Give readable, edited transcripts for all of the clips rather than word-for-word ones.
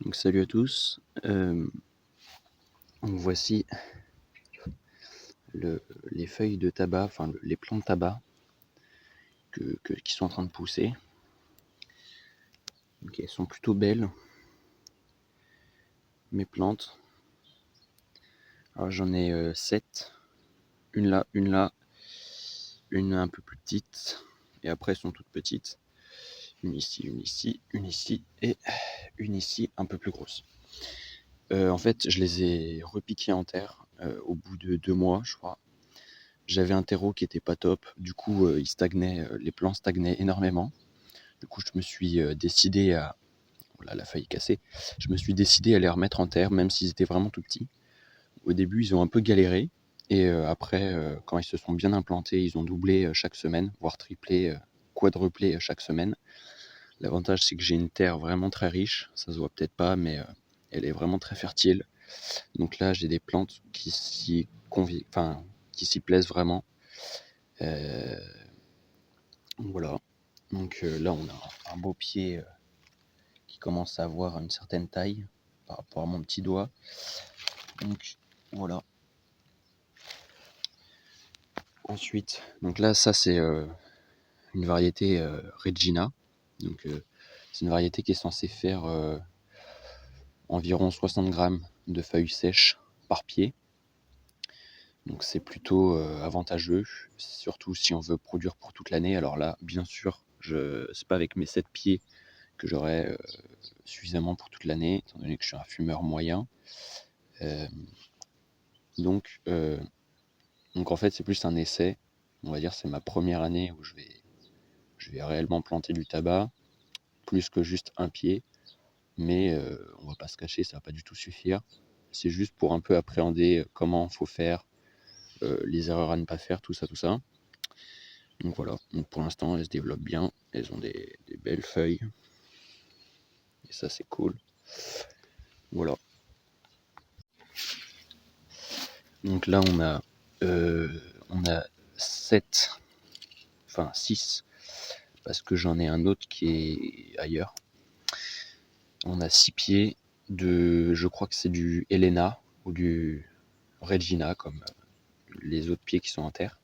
Donc salut à tous, donc voici les feuilles de tabac, enfin les plants de tabac qui sont en train de pousser. Donc elles sont plutôt belles, mes plantes. Alors j'en ai 7, une là, une un peu plus petite, et après elles sont toutes petites. Une ici, une ici, une ici, et une ici un peu plus grosse. En fait, je les ai repiquées en terre au bout de 2 mois, je crois. J'avais un terreau qui était pas top, du coup il stagnait, les plants stagnaient énormément. Du coup je me suis décidé à... Voilà, la feuille est cassée. Je me suis décidé à les remettre en terre, même s'ils étaient vraiment tout petits. Au début ils ont un peu galéré, et après quand ils se sont bien implantés, ils ont doublé chaque semaine, voire triplé, quadruplé chaque semaine. L'avantage c'est que j'ai une terre vraiment très riche, ça se voit peut-être pas, mais elle est vraiment très fertile. Donc là j'ai des plantes qui qui s'y plaisent vraiment. Voilà. Donc là, on a un beau pied qui commence à avoir une certaine taille par rapport à mon petit doigt. Donc voilà. Ensuite, donc là, ça c'est une variété Regina. Donc c'est une variété qui est censée faire environ 60 grammes de feuilles sèches par pied. Donc c'est plutôt avantageux, surtout si on veut produire pour toute l'année. Alors là, bien sûr, c'est pas avec mes 7 pieds que j'aurai suffisamment pour toute l'année, étant donné que je suis un fumeur moyen. Euh, donc en fait, c'est plus un essai. On va dire c'est ma première année où je vais réellement planter du tabac, plus que juste un pied. Mais on va pas se cacher, ça va pas du tout suffire. C'est juste pour un peu appréhender comment faut faire, les erreurs à ne pas faire, tout ça, tout ça. Donc voilà, donc pour l'instant elles se développent bien, elles ont des belles feuilles. Et ça c'est cool. Voilà. Donc là on a 7, enfin 6, parce que j'en ai un autre qui est ailleurs. On a 6 pieds de, je crois que c'est du Helena ou du Regina, comme les autres pieds qui sont en terre.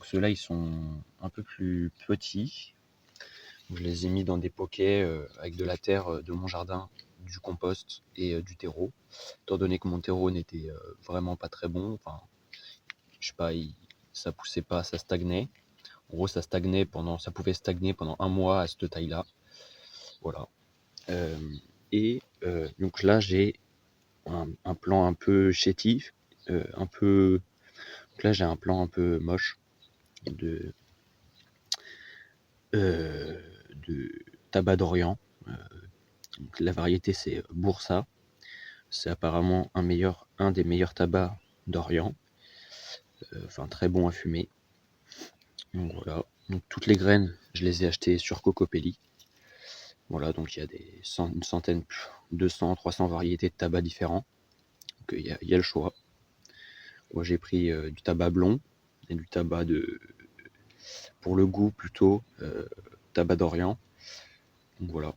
Ceux-là, ils sont un peu plus petits. Je les ai mis dans des poquets avec de la terre de mon jardin, du compost et du terreau. Étant donné que mon terreau n'était vraiment pas très bon, enfin, je sais pas, ça poussait pas, ça stagnait. En gros, ça pouvait stagner pendant un mois à cette taille-là. Voilà. Donc là, j'ai un plan un peu chétif, un peu. Donc là, j'ai un plan un peu moche de, euh, de tabac d'Orient. Euh, la variété, c'est Boursa. C'est apparemment un des meilleurs tabacs d'Orient. Enfin, très bon à fumer. Donc voilà. Donc toutes les graines, je les ai achetées sur Cocopelli. Voilà, donc il y a une centaine, 200, 300 variétés de tabac différents. Donc il y a le choix. Moi j'ai pris du tabac blond et du tabac pour le goût plutôt, tabac d'Orient. Donc voilà.